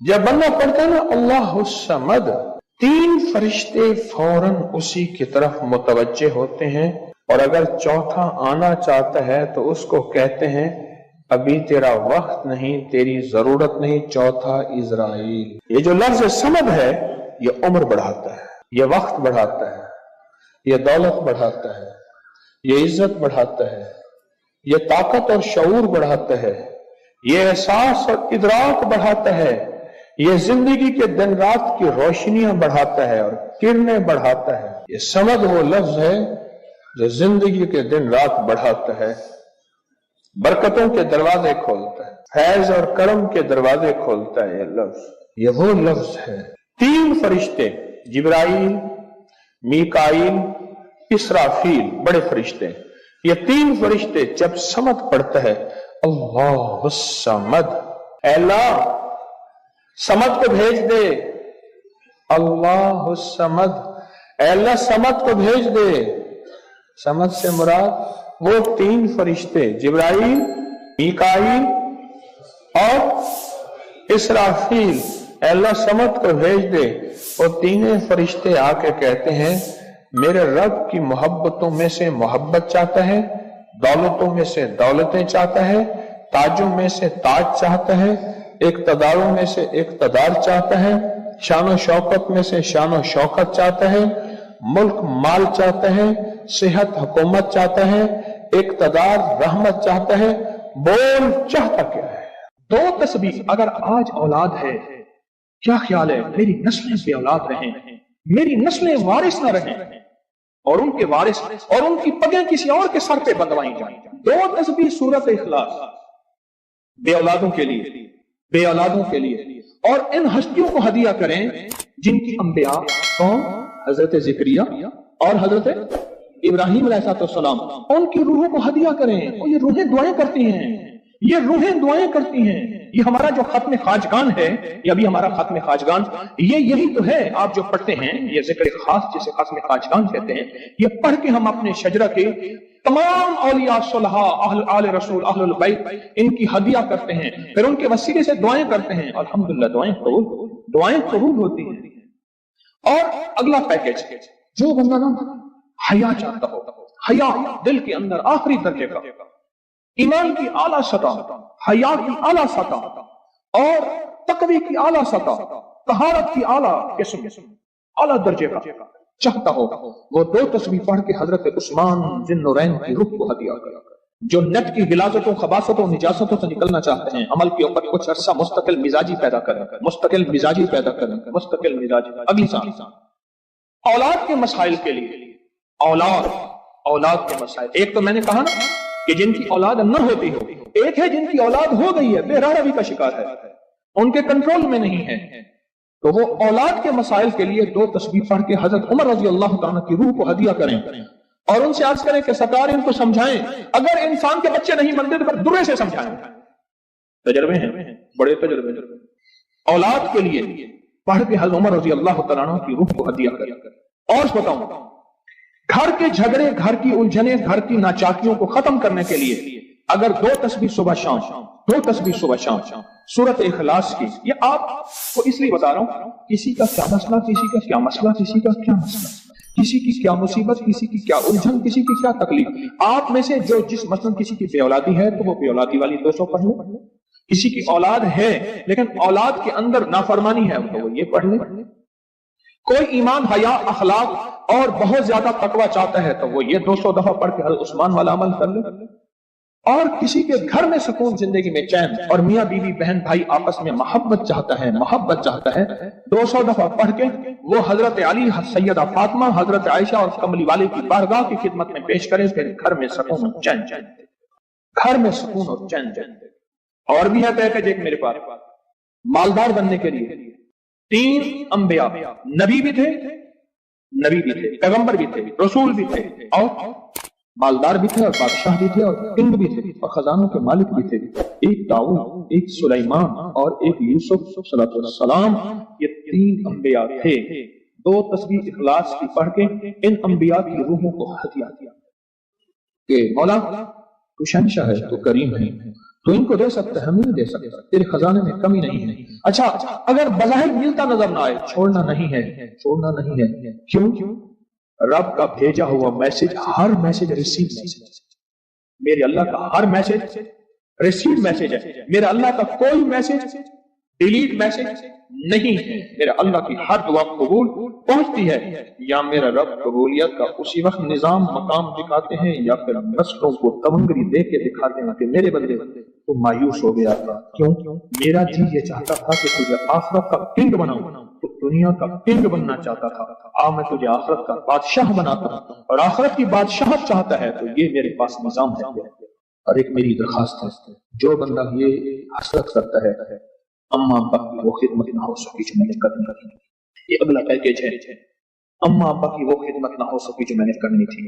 جب بندہ پڑھتا ہے نا اللہ الصمد، 3 فرشتے فوراً اسی کی طرف متوجہ ہوتے ہیں، اور اگر چوتھا آنا چاہتا ہے تو اس کو کہتے ہیں ابھی تیرا وقت نہیں، تیری ضرورت نہیں، چوتھا اسرائیل۔ یہ جو لفظ سمد ہے یہ عمر بڑھاتا ہے، یہ وقت بڑھاتا ہے، یہ دولت بڑھاتا ہے، یہ عزت بڑھاتا ہے، یہ طاقت اور شعور بڑھاتا ہے، یہ احساس اور ادراک بڑھاتا ہے، یہ زندگی کے دن رات کی روشنیاں بڑھاتا ہے اور کرنیں بڑھاتا ہے۔ یہ سمد وہ لفظ ہے جو زندگی کے دن رات بڑھاتا ہے، برکتوں کے دروازے کھولتا ہے، فیض اور کرم کے دروازے کھولتا ہے۔ یہ لفظ، یہ وہ لفظ ہے۔ 3 فرشتے، جبرائیل، میکائیل، اسرافیل، بڑے فرشتے، یہ 3 فرشتے جب سمد پڑھتا ہے اللہ الصمد، اے اللہ سمد کو بھیج دے، اللہ الصمد، اے اللہ سمد کو بھیج دے۔ سمد سے مراد وہ 3 فرشتے جبرائیل، میکائیل اور اسرافیل، اے اللہ سمد کو بھیج دے۔ وہ 3 فرشتے آ کے کہتے ہیں میرے رب کی محبتوں میں سے محبت چاہتا ہے، دولتوں میں سے دولتیں چاہتا ہے، تاجوں میں سے تاج چاہتا ہے، اقتداروں میں سے اقتدار چاہتا ہے، شان و شوکت میں سے شان و شوکت چاہتا ہے، ملک مال چاہتا ہے، صحت حکومت چاہتا ہے، اقتدار رحمت چاہتا ہے۔ بول چاہتا کیا ہے؟ 2 تسبیح اگر آج اولاد ہے، کیا خیال ہے میری نسلیں بے اولاد رہیں، میری نسلیں وارث نہ رہیں، اور ان کے وارث اور ان کی پگیں کسی اور کے سر پہ بندھوائی جائیں۔ 2 تسبیح سورۃ اخلاص، بے اولادوں کے لیے، بے اولادوں کے لیے، اور ان ہستیوں کو ہدیہ کریں جن کی انبیاء کون؟ حضرت زکریا اور حضرت ابراہیم علیہ السلام، ان کی روحوں کو ہدیہ کریں۔ اور یہ روحیں دعائیں کرتی ہیں، یہ روحیں دعائیں کرتی ہیں۔ یہ ہمارا جو ختم خواجگان ہے، یہ ابھی ہمارا ختم خواجگان، یہ یہی تو ہے آپ جو پڑھتے ہیں، یہ ذکر خاص جسے ختم خواجگان کہتے ہیں۔ یہ پڑھ کے ہم اپنے شجرہ کے تمام اولیاء صلحاء، اہل آل رسول، اہل البیت، ان کی ہدیہ کرتے ہیں، پھر ان کے وسیلے سے دعائیں کرتے ہیں، الحمدللہ دعائیں قبول ہوتی ہیں۔ اور اگلا پیکج، جو بندہ نا حیا چاہتا ہو، حیا دل کے اندر آخری درجے کا، ایمان کی اعلیٰ سطح، حیا کی اعلیٰ سطح، اور تقوی کی اعلیٰ سطح، طہارت کی اعلیٰ قسم، اعلیٰ درجے کا چاہتا ہو، وہ 2 تسبیح پڑھ کے حضرت عثمان ذی النورین کی روح کو ہدیہ کرے۔ جو نیٹ کی غلاظتوں، خباثتوں، نجاستوں سے نکلنا چاہتے ہیں، عمل کے اوپر کچھ عرصہ مستقل مزاجی پیدا کریں، مستقل مزاجی پیدا کریں، مستقل مزاجی۔ اگلی سال اولاد کے مسائل کے لیے، اولاد کے مسائل، ایک تو میں نے کہا نا کہ جن کی اولاد نہ ہوتی ہو، ایک ہے جن کی اولاد ہو گئی ہے، بے روی کا شکار ہے، ان کے کنٹرول میں نہیں ہے، تو وہ اولاد کے مسائل کے لیے 2 تسبیح پڑھ کے حضرت عمر رضی اللہ تعالیٰ کی روح کو ہدیہ کریں، اور ان سے عرض کریں کہ سرکار ان کو سمجھائیں، اگر انسان کے بچے نہیں بنتے تو پھر درے سے سمجھائیں۔ تجربے ہیں، بڑے تجربے۔ اولاد کے لیے پڑھ کے حضرت عمر رضی اللہ تعالیٰ کی روح کو ہدیہ کریں۔ اور بتاؤں، گھر کے جھگڑے، گھر کی الجھنیں، گھر کی ناچاکیوں کو ختم کرنے کے لیے اگر 2 تسبیح صبح شام، 2 تسبیح صبح شام سورۃ اخلاص کی، یہ آپ کو اس لیے بتا رہا ہوں، کسی کا کیا مسئلہ، کسی کا کیا مسئلہ، کسی کا کیا مسئلہ، کسی کی کیا مصیبت، کسی کی کیا الجھن، کسی کی کیا تکلیف، آپ میں سے جو جس مثلا کسی کی بے اولادی ہے تو وہ بے اولادی والی 200 پڑھ لیں، کسی کی اولاد ہے لیکن اولاد کے اندر نافرمانی ہے تو وہ یہ پڑھ لیں، کوئی ایمان، حیا، اخلاق اور بہت زیادہ تقوی چاہتا ہے تو وہ یہ 200 دفعہ پڑھ کے حضرت عثمان والا عمل کر لے، اور کسی کے گھر میں سکون، زندگی میں چین، اور میاں بیوی بہن بھائی آپس میں محبت چاہتا ہے، 200 دفعہ پڑھ کے وہ حضرت علی، سیدہ فاطمہ، حضرت عائشہ اور کملی والے کی بارگاہ کی خدمت میں پیش کرے، پھر گھر میں سکون اور چین، گھر میں سکون اور چین۔ اور بھی ہے پیکج ایک میرے پاس، مالدار بننے کے لیے 3 انبیاء، نبی بھی تھے، پیغمبر بھی تھے، رسول بھی تھے، اور مالدار بھی تھے، اور بادشاہ بھی تھے، اور کنگ بھی تھے، اور خزانوں کے مالک بھی تھے، ایک داؤد، ایک سلیمان اور ایک یوسف صلی اللہ علیہ وسلم، یہ 3 انبیاء تھے۔ 2 تسبیح اخلاص کی پڑھ کے ان انبیاء کی روحوں کو ہدیہ دیا کہ مولا تو شہنشاہ ہے، تو کریم ہے، تو ان کو دے سکتا ہے، ہم نہیں دے سکتے، تیرے خزانے میں کمی نہیں ہے۔ اچھا اگر بظاہر ملتا نظر نہ آئے، چھوڑنا نہیں ہے، چھوڑنا نہیں ہے۔ کیوں؟ رب کا بھیجا ہوا میسج، ہر میسج ریسیو میسج، میرے اللہ کا ہر میسج ریسیو میسج ہے۔ میرا اللہ کا کوئی میسج ڈیلیٹ میسج نہیں ہے۔ میرا اللہ کی ہر دعا قبول پہنچتی ہے، یا میرا رب قبولیت کا اسی وقت نظام مقام دکھاتے ہیں، یا پھر نسلوں کو تمنگری دے کے دکھاتے ہیں کہ میرے بندے تو مایوس ہو گیا تھا۔ کیوں؟ میرا جی یہ چاہتا تھا کہ تجھے آخرت کا کنگ بناؤں، تو دنیا کا کنگ بننا چاہتا تھا، میں تجھے آخرت کا بادشاہ بناتا ہوں، اور آخرت کی بادشاہت چاہتا ہے تو یہ میرے پاس نظام ہے۔ اور ایک میری درخواست ہے، جو بندہ یہ حسرت کرتا ہے اما ابا کی وہ خدمت نہ ہو سکی جو میں نے کرنی تھی، یہ اگلا پیکیج ہے، اما ابا کی وہ خدمت نہ ہو سکی جو میں نے کرنی تھی،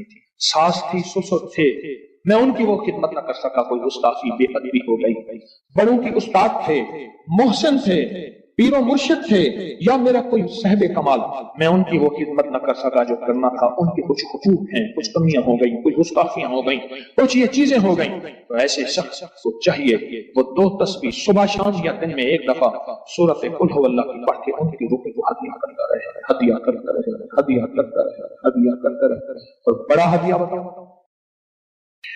ساس تھی سسر تھے، میں ان کی وہ خدمت نہ کر سکا، کوئی گستاخی بے ادبی ہو گئی، بڑوں کی استاد تھے، محسن تھے، پیر و مرشد تھے، یا میرا کوئی صاحب کمال، میں ان کی وہ خدمت نہ کر سکا جو کرنا تھا، ان کے کچھ حقوق ہیں، کچھ کمیاں ہو گئیں، کچھ گستاخیاں ہو گئیں، کچھ یہ چیزیں ہو گئیں، تو ایسے شخص کو چاہیے وہ 2 تسبیح صبح شام یا دن میں 1 دفعہ سورۃ قل هو اللہ کی پڑھ کے ان کی روح کو ہدیہ کرتا رہے، ہدیہ کرتا رہے، ہدیہ کرتا رہے، ہدیہ کرتا رہے۔ اور بڑا ہدیہ بتاؤ،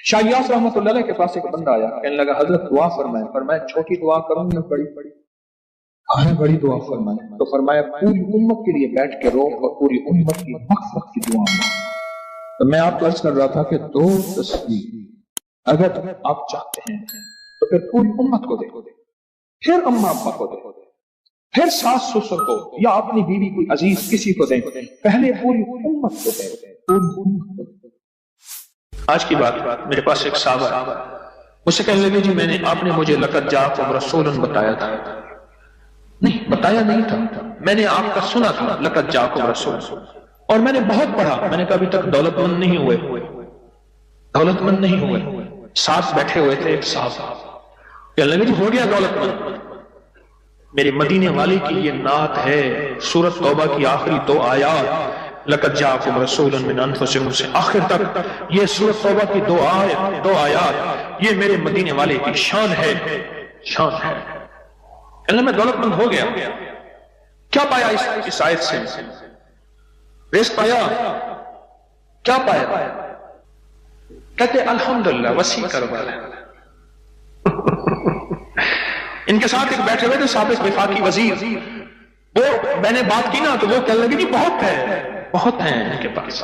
شاہ یاس رحمۃ اللہ علیہ کے پاس ایک بندہ آیا، کہنے لگا حضرت دعا فرمائے، فرمایا چھوٹی دعا کروں یا بڑی؟ بڑی دعا فرمائے۔ تو فرمایا پوری امت کے لیے بیٹھ کے رو اور پوری امت کی مغفرت کی دعا مانگو۔ تو میں آپ کو عرض کر رہا تھا کہ 2 تسبیح اگر آپ چاہتے ہیں تو پھر پوری امت کو دے، پھر اما ابا کو دے، پھر ساس سسر کو، یا اپنی بیوی کوئی عزیز کسی کو دیں، پہلے پوری امت کو دے، پوری امت کو دے۔ آج کی بات، میرے پاس ایک صحابہ مجھ سے کہنے لگے جی آپ نے مجھے لقد جاءکم رسول بتایا تھا۔ نہیں، بتایا نہیں تھا، میں نے آپ کا سنا تھا لقد جاءکم رسول، اور میں نے بہت پڑھا، میں نے کہا ابھی تک دولت مند نہیں ہوئے، دولت مند نہیں ہوئے۔ ساتھ بیٹھے ہوئے تھے ایک صاحب، کہنے لگے جی ہو گیا دولت مند۔ میرے مدینے والے کی یہ نعت ہے، سورۃ توبہ کی آخری 2 آیات، لقد جاءکم رسول من انفسکم سے آخر تک، یہ سورۃ توبہ کی 2 آیات، یہ میرے مدینے والے کی شان ہے، شان ہے۔ اللہ میں دولت مند ہو گیا، کیا پایا اس آیت سے؟ رزق پایا؟ کیا پایا؟ کہتے الحمدللہ وسیع کاروبار ہے۔ ان کے ساتھ ایک بیٹھے ہوئے تھے سابق وفاقی وزیر، وہ میں نے بات کی نا تو وہ کہنے لگے جی بہت ہے، بہت ہیں ان کے پاس،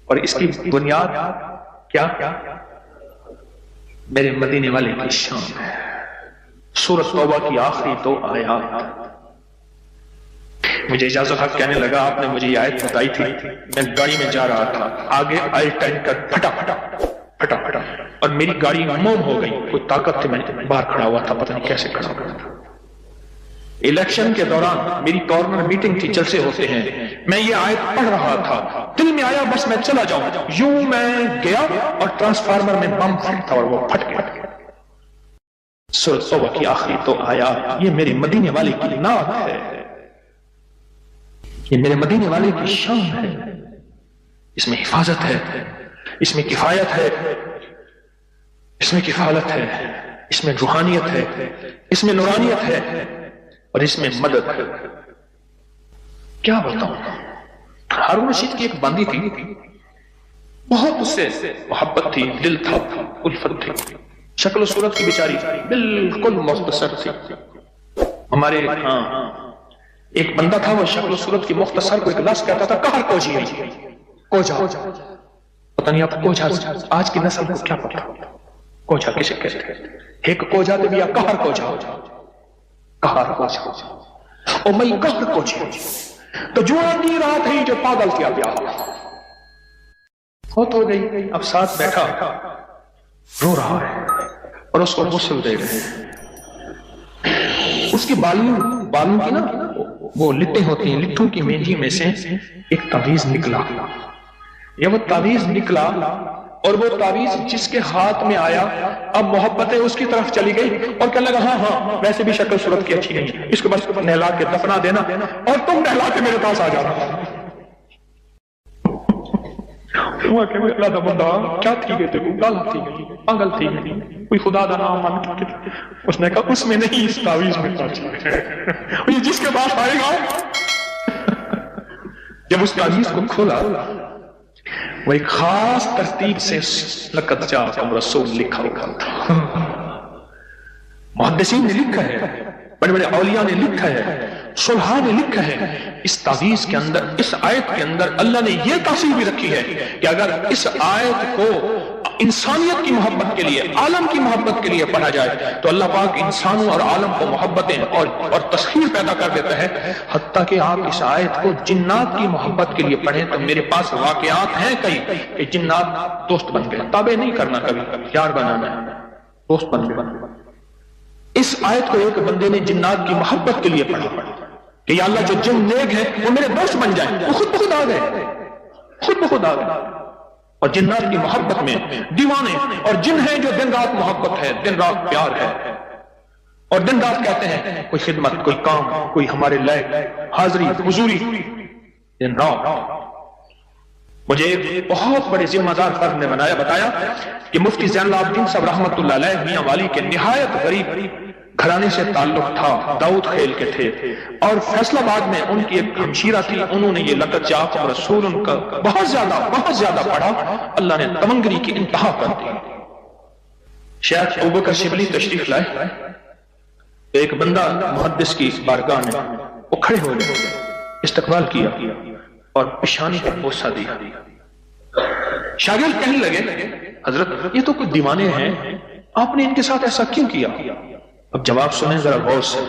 اور اس کی بنیاد کیا؟ میرے مدینے والے کی شان ہے۔ سورۃ توبہ کی آخری 2 آیات۔ مجھے اجازت حق کہنے لگا آپ نے مجھے یہ آیت بتائی تھی، میں گاڑی میں جا رہا تھا، آگے آئی ٹینکر پھٹا پھٹا پھٹا پھٹا، اور میری گاڑی موم ہو گئی، کوئی طاقت تھی، میں باہر کھڑا ہوا تھا، پتہ نہیں کیسے کھڑا ہوا تھا۔ الیکشن کے دوران میری کارنر میٹنگ تھی، جلسے ہوتے ہیں، میں یہ آیت پڑھ رہا تھا، دل میں آیا بس میں چلا جاؤں، یوں میں گیا اور ٹرانسفارمر میں بم پھٹ تھا اور وہ پھٹ گیا۔ سورۃ توبہ کی آخری 2 آیات، یہ میرے مدینے والے کی نعت ہے، یہ میرے مدینے والے کی شان ہے۔ اس میں حفاظت ہے، اس میں کفایت ہے، اس میں کفالت ہے، اس میں روحانیت ہے، اس میں نورانیت ہے، اور اس میں مدد ہے۔ کیا بتاؤں، ہارون رشید کی ایک باندی تھی، بہت اس سے محبت تھی، دل تھا، الفت تھی، شکل و صورت کی بیچاری بالکل مختصر تھی۔ ہمارے ہاں ایک بندہ تھا، وہ شکل و صورت کی مختصر کو ایک لفظ کہتا تھا کہر کوجی، کوجا، پتہ نہیں آپ کوجا آج کی نسل کو کیا پتا، کوجا کسے کہتے ہیں؟ ایک کوجا تو بھی کہر کوجا، کہر کوجا، او میں کہر کوجی، تو جو آدمی رات ہے جو پاگل کیا پیا فوت ہو گئی، اب ساتھ بیٹھا رو رہا ہے اور اس کو غسل دے رہے ہیں۔ اس کی بالوں کی نا وہ لٹیں ہوتی ہیں، لٹھوں کی مینجی میں سے ایک تعویذ نکلا، یا وہ تعویذ نکلا اور وہ تعویذ جس کے ہاتھ میں آیا اب محبتیں اس کی طرف چلی گئی اور کہنے لگا ہاں ویسے بھی شکل صورت کی اچھی نہیں، اس کو بس نہلا کے دفنا دینا اور تم نہلا کے میرے پاس آ جانا۔ اللہ دا بندہ کیا تھی گئے تھے گالا تھی گئی پاگل تھی گئی کوئی خدا دا نام مان کے اس نے کہا اس میں نہیں اس تعویذ میں یہ جس کے پاس آئے گا جب اس تعویذ کو کھولا وہ ایک خاص ترتیب سے لقد جاءکم رسول لکھا ہوا تھا. محدثین نے لکھا ہے، بڑے بڑے اولیاء نے لکھا ہے، صلحاء نے لکھا ہے. اس تعویذ کے اندر، اس آیت کے اندر اللہ نے یہ تاثیر بھی رکھی ہے کہ اگر اس آیت کو انسانیت کی محبت کے لیے، عالم کی محبت کے لیے پڑھا جائے تو اللہ پاک انسانوں اور عالم کو محبتیں اور تسخیر پیدا کر دیتا ہے. حتیٰ کہ آپ اس آیت کو جنات کی محبت کے لیے پڑھیں تو میرے پاس واقعات ہیں کئی کہ جنات دوست بن گئے. تابع نہیں کرنا، کبھی یار بنانا ہے، دوست بن گئے. اس آیت کو ایک بندے نے جنات کی محبت کے لیے پڑھا کہ یا اللہ جو جن نیک ہیں وہ میرے دوست بن جائیں. وہ خود بخود آ گئے، خود بخود آ گئے. اور جنات کی محبت میں دیوانے اور جن ہیں جو دن رات محبت ہے، دن رات پیار ہے، اور دن رات کہتے ہیں کوئی خدمت، کوئی کام، کوئی ہمارے لائق حاضری حضوری دن رات. مجھے ایک بہت بڑے ذمہ دار فرد نے بتایا کہ مفتی زین العابدین صاحب رحمت اللہ علیہ میاں والی کے نہایت غریب گھرانے سے تعلق تھا، داؤد خیل کے تھے، اور فیصل آباد میں ان کی ایک ہمشیرہ تھی. انہوں نے یہ لقد جاءکم رسول ان کا بہت زیادہ پڑھا. اللہ نے تمنگری کی انتہا کر دی. شیخ ابوبکر شبلی تشریف لائے. ایک بندہ محدث کی بارگاہ میں وہ کھڑے ہو گئے، استقبال کیا اور پیشانی پر بوسہ دیا. شاگرد کہنے لگے حضرت یہ تو کچھ دیوانے ہیں، آپ نے ان کے ساتھ ایسا کیوں کیا؟ اب جواب سنیں ذرا غور سے،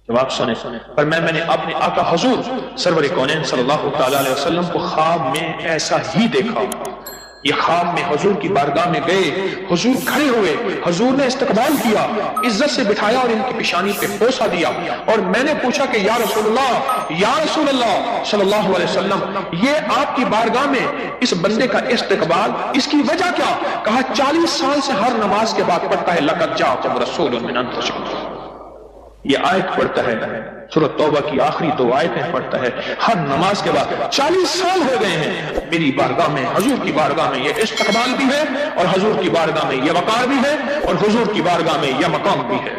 جواب سنیں. پر میں نے اپنے آقا حضور سرور کونین صلی اللہ تعالی علیہ وسلم کو خواب میں ایسا ہی دیکھا. یہ خواب میں حضور کی بارگاہ میں گئے، حضور کھڑے ہوئے، حضور نے استقبال کیا، عزت سے بٹھایا اور ان کی پیشانی پہ بوسہ دیا. اور میں نے پوچھا کہ یا رسول اللہ صلی اللہ علیہ وسلم، یہ آپ کی بارگاہ میں اس بندے کا استقبال، اس کی وجہ کیا؟ کہا 40 سال سے ہر نماز کے بعد پڑھتا ہے لقد جاءکم رسول من انفسکم. یہ آیت پڑھتا ہے، سورۃ توبہ کی آخری 2 آیتیں پڑھتا ہے ہر نماز کے بعد. 40 سال ہو گئے ہیں میری بارگاہ میں، حضور کی بارگاہ میں یہ استقبال بھی ہے، اور حضور کی بارگاہ میں یہ وقار بھی ہے، اور حضور کی بارگاہ میں یہ مقام بھی ہے.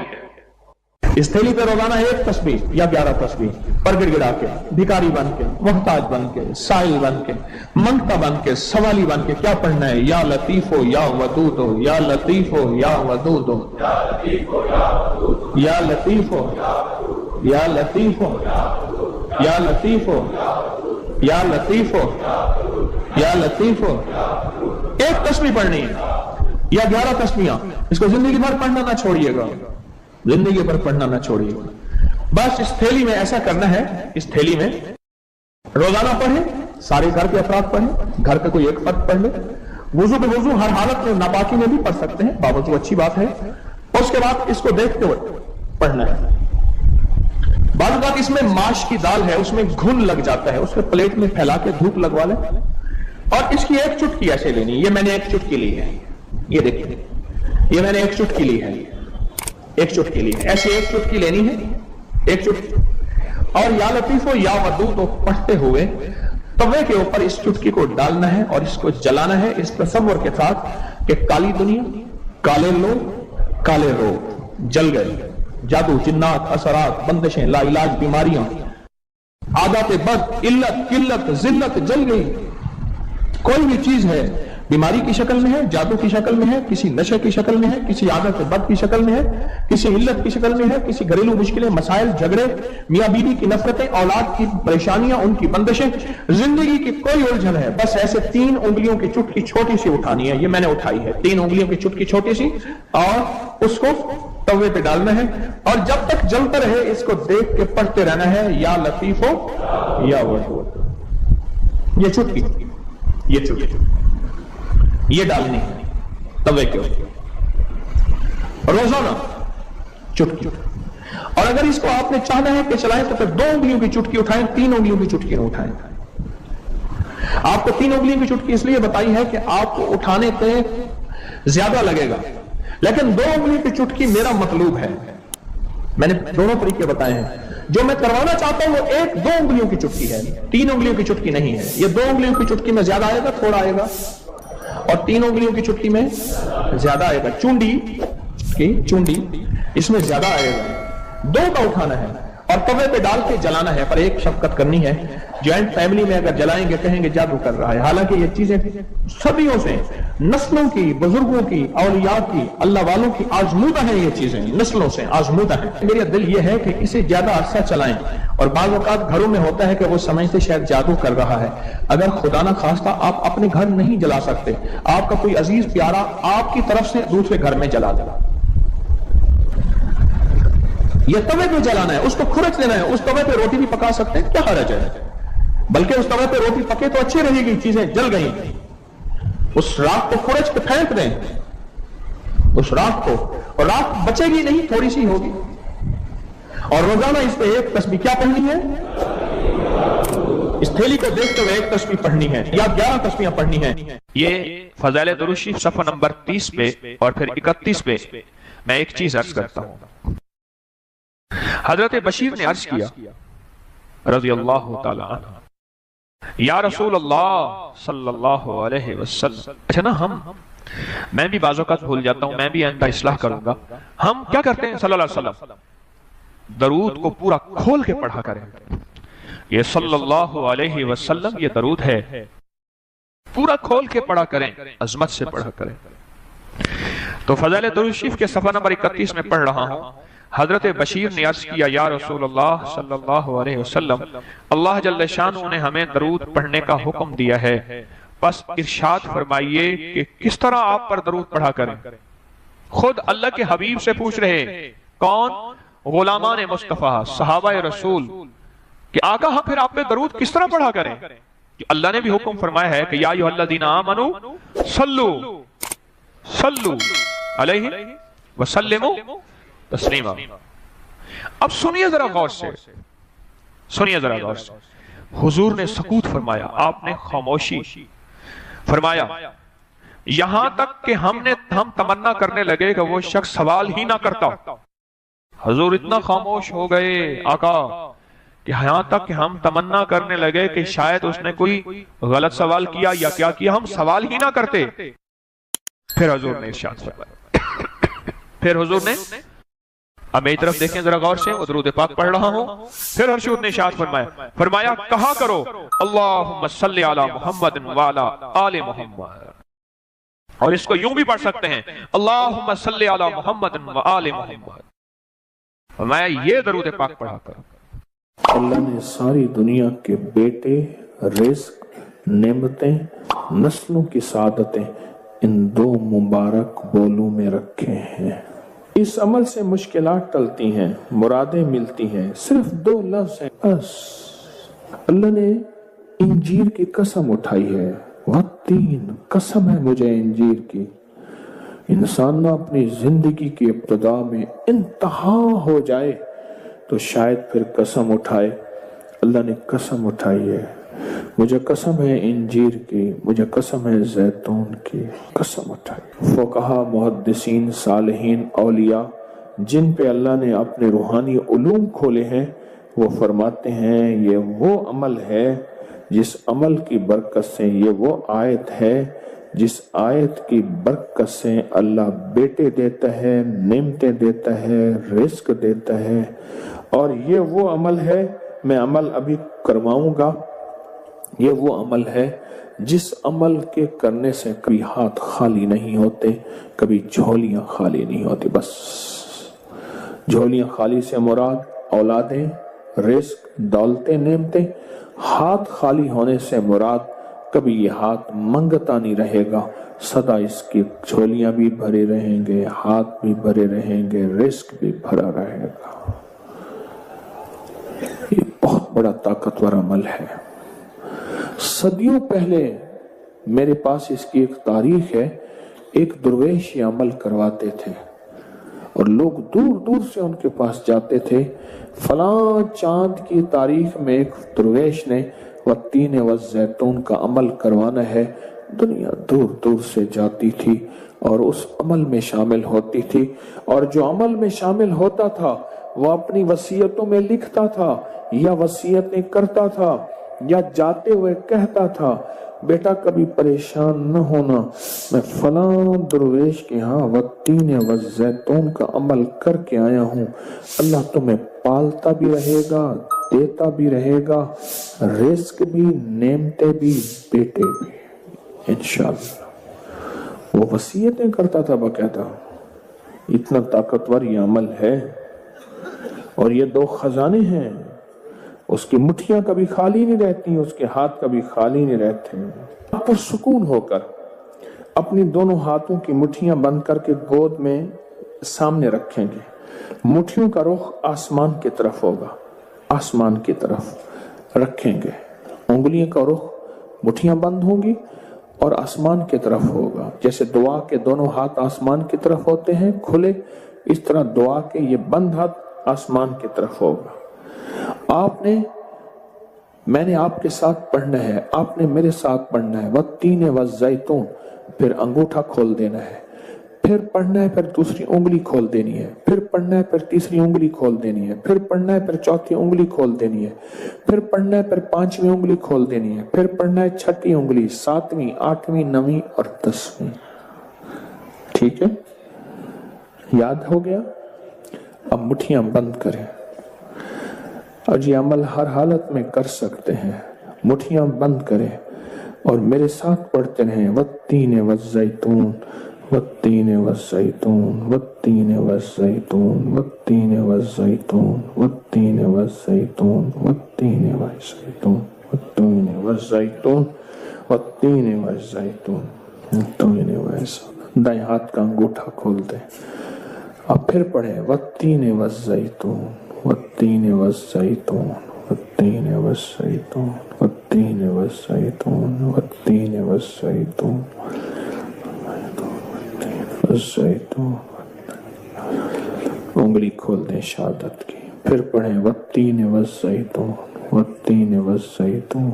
اس تھیلی پہ روزانہ 1 تسبیح یا 11 تسبیح پر گڑ گڑا کے، بھکاری بن کے، محتاج بن کے، سائل بن کے، منگتا بن کے، سوالی بن کے کیا پڑھنا ہے؟ یا لطیف ہو یا ودود ہو، یا لطیف ہو یا ودود ہو، یا لطیف ہو یا لطیف ہو یا لطیف ہو یا لطیف ہو یا لطیف ہو. 1 تسبیح پڑھنی ہے یا 11 تسبیحاں. اس کو زندگی بھر پڑھنا نہ چھوڑیے گا، زندگی پر پڑھنا نہ چھوڑیے گا. بس اس تھیلی میں ایسا کرنا ہے، اس تھیلی میں روزانہ پڑھیں، سارے گھر کے افراد پڑھیں، گھر کا کوئی ایک فرد پڑھ لے. وضو بے وضو ہر حالت میں ناپاکی میں بھی پڑھ سکتے ہیں، باوضو اچھی بات ہے. اور اس کے بعد اس کو دیکھتے ہوئے پڑھنا ہے. بعض بات اس میں ماش کی دال ہے، اس میں گھن لگ جاتا ہے، اس کو پلیٹ میں پھیلا کے دھوپ لگوا لیں. اور اس کی 1 چٹکی ایسے لینی. یہ میں نے 1 چٹکی لی ہے، یہ دیکھیں، یہ میں نے 1 چٹکی لی ہے، 1 چٹکی لی ہے. ایسے 1 چٹکی لینی ہے، 1 چٹکی. اور یا لطیف ہو یا ودود ہو پڑھتے ہوئے توے کے اوپر اس چٹکی کو ڈالنا ہے اور اس کو جلانا ہے، اس تصور کے ساتھ کہ کالی دنیا، کالے لوگ، کالے روگ جل گئے. جادو، جنات، اثرات، بندشیں، لا علاج بیماریاں، عادات بد، علت، قلت، ذلت جل گئی. کوئی بھی چیز ہے بیماری کی شکل میں ہے، جادو کی شکل میں ہے، کسی نشے کی شکل میں ہے، کسی عادت بد کی شکل میں ہے، کسی علت کی شکل میں ہے، کسی گھریلو مشکلیں، مسائل، جھگڑے، میاں بیوی کی نفرتیں، اولاد کی پریشانیاں، ان کی بندشیں، زندگی کی کوئی الجھن ہے، بس ایسے 3 انگلیوں کی چٹکی چھوٹی سی اٹھانی ہے. یہ میں نے اٹھائی ہے، 3 انگلیوں کی چٹکی چھوٹی سی، اور اس کو توے پہ ڈالنا ہے. اور جب تک جلتا رہے اس کو دیکھ کے پڑھتے رہنا ہے، یا لطیف ہو یا ودود. یہ چٹکی، یہ چٹکی یہ ڈالنی ہے توے کے اوپر روزانہ چٹکی. اور اگر اس کو آپ نے چاہنا ہے کہ چلائیں تو پھر 2 انگلیوں کی چٹکی اٹھائیں، 3 انگلیوں کی چٹکی نہ اٹھائیں. آپ کو 3 انگلیوں کی چٹکی اس لیے بتائی ہے کہ آپ کو اٹھانے پہ زیادہ لگے گا، لیکن 2 انگلیوں کی چٹکی میرا مطلوب ہے. میں نے دونوں طریقے بتائے ہیں. جو میں کروانا چاہتا ہوں وہ 1-2 انگلیوں کی چٹکی ہے، 3 انگلیوں کی چٹکی نہیں ہے. یہ 2 انگلیوں کی چٹکی میں زیادہ آئے گا، تھوڑا آئے گا، اور 3 انگلیوں کی چٹکی میں زیادہ آئے گا. چونڈی اس میں زیادہ آئے گا. 2 کا اٹھانا ہے اور توے پہ ڈال کے جلانا ہے. پر ایک شفقت کرنی ہے، جوائنٹ فیملی میں اگر جلائیں گے کہیں گے جادو کر رہا ہے. حالانکہ یہ چیزیں صدیوں سے نسلوں کی، بزرگوں کی، اولیاء کی، اللہ والوں کی آزمودہ ہیں. یہ چیزیں نسلوں سے آزمودہ ہیں. میرا دل یہ ہے کہ اسے زیادہ عرصہ چلائیں. اور بعض اوقات گھروں میں ہوتا ہے کہ وہ سمجھتے شاید جادو کر رہا ہے. اگر خدا نہ خواستہ آپ اپنے گھر نہیں جلا سکتے، آپ کا کوئی عزیز پیارا آپ کی طرف سے دوسرے گھر میں جلا دے. یہ توے پہ جلانا ہے، اس کو کھرچ دینا ہے. اس توے پہ روٹی بھی پکا سکتے ہیں، کیا حرج ہے؟ بلکہ اس توے پہ روٹی پکے تو اچھی رہے گی. چیزیں جل گئی، اس راکھ کو کھرچ کے پھینک دیں، اس راکھ کو، اور راکھ بچے گی نہیں، تھوڑی سی ہوگی. اور روزانہ اس پہ 1 تسبیح کیا پڑھنی ہے؟ اس تھیلی کو دیکھتے ہوئے 1 تسبیح پڑھنی ہے یا 11 تسبیحیں پڑھنی ہیں. یہ فضائل درود شریف صفحہ نمبر 30 پہ اور پھر 31 پہ میں ایک چیز عرض کرتا ہوں. حضرت بشیر نے عرض کیا رضی اللہ تعالی عنہ، یا رسول اللہ صلی اللہ علیہ وسلم. اچھا نا، میں بھی بعض اوقات بھول جاتا ہوں، میں بھی آئندہ اصلاح کروں گا. ہم کیا کرتے ہیں صلی اللہ علیہ وسلم؟ درود کو پورا کھول کے پڑھا کریں. یہ صلی اللہ علیہ وسلم یہ درود ہے، پورا کھول کے پڑھا کریں، عظمت سے پڑھا کریں. تو فضائل درود شریف کے صفحہ نمبر 31 میں پڑھ رہا ہوں. حضرت بشیر نے عرض کیا، یا رسول اللہ صلی اللہ علیہ وسلم، اللہ جل شانہ نے ہمیں درود پڑھنے کا حکم دیا ہے، بس ارشاد فرمائیے کہ کس طرح آپ پر درود پڑھا کریں. خود اللہ کے حبیب سے پوچھ رہے. کون؟ غلامان مصطفیٰ، صحابہ رسول، کہ آقا ہم پھر آپ پہ درود کس طرح پڑھا کریں؟ اللہ نے بھی حکم فرمایا ہے کہ یا ایھا الذین آمنوا صلوا علیہ وسلموا تسلیما. اب سنیے ذرا غور سے، سنیے ذرا غور سے. حضور نے سکوت فرمایا، آپ نے خاموشی فرمایا، یہاں تک کہ ہم تمنا کرنے لگے کہ وہ شخص سوال ہی نہ کرتا. حضور اتنا خاموش ہو گئے آقا کہ یہاں تک کہ ہم تمنا کرنے لگے کہ شاید اس نے کوئی غلط سوال کیا یا کیا کیا، ہم سوال ہی نہ کرتے. پھر حضور نے ارشاد فرمایا، پھر حضور نے، اب میری طرف دیکھیں ذرا غور سے، درود پاک پڑھ رہا ہوں. پھر حضور نے ارشاد فرمایا کہا کرو اللہم صلی علی محمد وعلی آل محمد. اور اس کو یوں بھی پڑھ سکتے ہیں، اللہم صلی علی محمد وآل محمد. فرمایا یہ درود پاک پڑھا کرو. اللہ نے ساری دنیا کے بیٹے، رزق، نعمتیں، نسلوں کی سعادتیں ان 2 مبارک بولوں میں رکھے ہیں. اس عمل سے مشکلات ٹلتی ہیں، مرادیں ملتی ہیں. صرف 2 لفظ ہیں بس. اللہ نے انجیر کی قسم اٹھائی ہے، والتین، قسم ہے مجھے انجیر کی. انسان نہ اپنی زندگی کی ابتدا میں انتہا ہو جائے تو شاید پھر قسم اٹھائے. اللہ نے قسم اٹھائی ہے، مجھے قسم ہے انجیر کی، مجھے قسم ہے زیتون کی. قسم اٹھائی. فقہا، محدثین، صالحین، اولیاء جن پہ اللہ نے اپنے روحانی علوم کھولے ہیں، وہ فرماتے ہیں یہ وہ عمل ہے جس عمل کی برکت سے، یہ وہ آیت ہے جس آیت کی برکت سے اللہ بیٹے دیتا ہے، نعمتیں دیتا ہے، رزق دیتا ہے. اور یہ وہ عمل ہے، میں عمل ابھی کرواؤں گا، یہ وہ عمل ہے جس عمل کے کرنے سے کبھی ہاتھ خالی نہیں ہوتے، کبھی جھولیاں خالی نہیں ہوتی. بس جھولیاں خالی سے مراد اولادیں، رزق، دولتیں، نعمتیں. ہاتھ خالی ہونے سے مراد کبھی یہ ہاتھ منگتا نہیں رہے گا، سدا اس کی جھولیاں بھی بھرے رہیں گے، ہاتھ بھی بھرے رہیں گے، رزق بھی بھرا رہے گا. یہ بہت بڑا طاقتور عمل ہے. صدیوں پہلے میرے پاس اس کی ایک تاریخ ہے. ایک درویش یہ عمل کرواتے تھے اور لوگ دور دور سے ان کے پاس جاتے تھے. فلاں چاند کی تاریخ میں ایک درویش نے والتین والزیتون کا عمل کروانا ہے. دنیا دور دور سے جاتی تھی اور اس عمل میں شامل ہوتی تھی، اور جو عمل میں شامل ہوتا تھا وہ اپنی وصیتوں میں لکھتا تھا یا وصیتیں کرتا تھا یا جاتے ہوئے کہتا تھا بیٹا کبھی پریشان نہ ہونا، میں فلاں درویش کے ہاں والتین والزیتون کا عمل کر کے آیا ہوں، اللہ تمہیں پالتا بھی رہے گا، دیتا بھی رہے گا، رزق بھی، نعمتیں بھی، بیٹے بھی انشاءاللہ۔ وہ وصیتیں کرتا تھا باقاعدہ۔ اتنا طاقتور یہ عمل ہے، اور یہ دو خزانے ہیں، اس کی مٹھیاں کبھی خالی نہیں رہتی، اس کے ہاتھ کبھی خالی نہیں رہتے۔ پر سکون ہو کر اپنی دونوں ہاتھوں کی مٹھیاں بند کر کے گود میں سامنے رکھیں گے، مٹھیوں کا رخ آسمان کی طرف ہوگا، آسمان کی طرف رکھیں گے، انگلیوں کا رخ، مٹھیاں بند ہوں گی اور آسمان کی طرف ہوگا۔ جیسے دعا کے دونوں ہاتھ آسمان کی طرف ہوتے ہیں کھلے، اس طرح دعا کے یہ بند ہاتھ آسمان کی طرف ہوگا۔ میں نے آپ کے ساتھ پڑھنا ہے، آپ نے میرے ساتھ پڑھنا ہے، والتین والزیتون، پھر انگوٹھا کھول دینا ہے، پھر پڑھنا ہے، پھر دوسری انگلی کھول دینی ہے، پھر پڑھنا ہے، پھر تیسری انگلی کھول دینی ہے، پھر پڑھنا ہے، پھر چوتھی انگلی کھول دینی ہے، پھر پڑھنا ہے، پھر پانچویں انگلی کھول دینی ہے، پھر پڑھنا ہے چھٹی انگلی، ساتویں، آٹھویں، نویں اور 10ویں۔ ٹھیک ہے، یاد ہو گیا؟ اب مٹھیاں بند کریں، اور یہ عمل ہر حالت میں کر سکتے ہیں۔ مٹھیاں بند کریں اور میرے ساتھ پڑھتے رہیں، والتین والزیتون، والتین والزیتون، والتین والزیتون، والتین والزیتون، والتین والزیتون، والتین والزیتون، والتین والزیتون، والتین والزیتون، والتین والزیتون۔ دائیں ہاتھ کا انگوٹھا کھول دیں، اب پھر پڑھیں، والتین والزیتون، والتین والزیتون، والتین والزیتون، والتین والزیتون، والتین والزیتون، والزیتون۔ انگلی کھول دیں شہادت کی، پھر پڑھیں، والتین والزیتون، والتین والزیتون،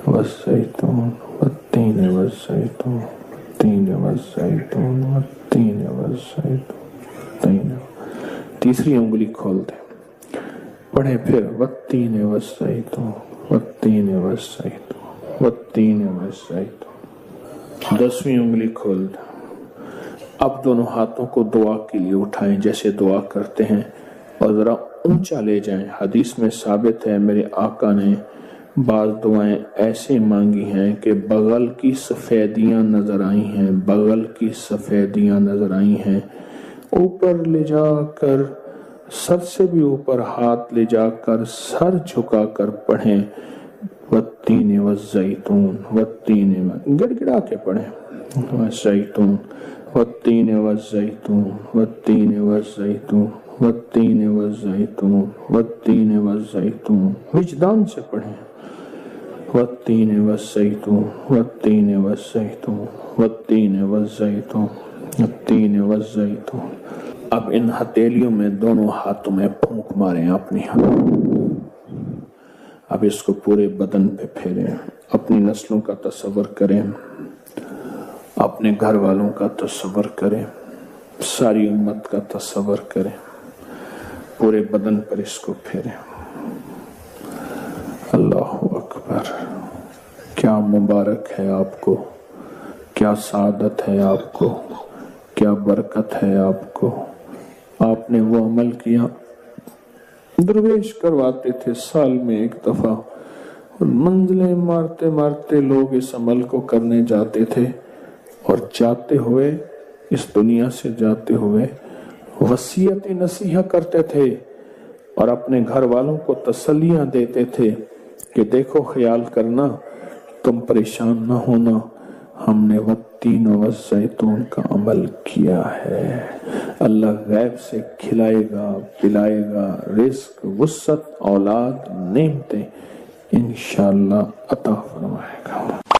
والزیتون، والتین والزیتون، والتین والزیتون، والتین والزیتون۔ تیسری انگلی کھول دیں، پڑھیں پھر، والتین والزیتون، والتین والزیتون، والتین والزیتون۔ 10ویں انگلی کھول دیں۔ اب دونوں ہاتھوں کو دعا کے لیے اٹھائیں جیسے دعا کرتے ہیں، اور ذرا اونچا لے جائیں۔ حدیث میں ثابت ہے میرے آقا نے بعض دعائیں ایسے مانگی ہیں کہ بغل کی سفیدیاں نظر آئی ہیں، بغل کی سفیدیاں نظر آئی ہیں۔ اوپر لے جا کر، سر سے بھی اوپر ہاتھ لے جا کر، سر جھکا کر پڑھیں، والتین والزیتون، والتین، گڑ گڑا کے پڑھیں، والزیتون، والتین والزیتون، والتین والزیتون، والتین والزیتون، والتین والزیتون۔ وجدان سے پڑھیں، والتین والزیتون، والتین والزیتون، والتین والزیتون، والتین والزیتون۔ اب ان ہتھیلیوں میں دونوں ہاتھوں میں پھونک ماریں اپنی، اب اس کو پورے بدن پہ پھیریں، اپنی نسلوں کا تصور کریں، اپنے گھر والوں کا تصور کریں، ساری امت کا تصور کریں، پورے بدن پر اس کو پھیریں۔ اللہ اکبر، کیا مبارک ہے آپ کو، کیا سعادت ہے آپ کو، کیا برکت ہے آپ کو۔ آپ نے وہ عمل کیا، درویش کرواتے تھے سال میں ایک دفعہ، اور منزلیں مارتے مارتے لوگ اس عمل کو کرنے جاتے تھے، اور جاتے ہوئے، اس دنیا سے جاتے ہوئے وصیت نصیحہ کرتے تھے، اور اپنے گھر والوں کو تسلیاں دیتے تھے کہ دیکھو خیال کرنا، تم پریشان نہ ہونا، ہم نے والتین والزیتون کا عمل کیا ہے، اللہ غیب سے کھلائے گا، پلائے گا، رزق، وسعت، اولاد، نعمتیں انشاءاللہ عطا فرمائے گا۔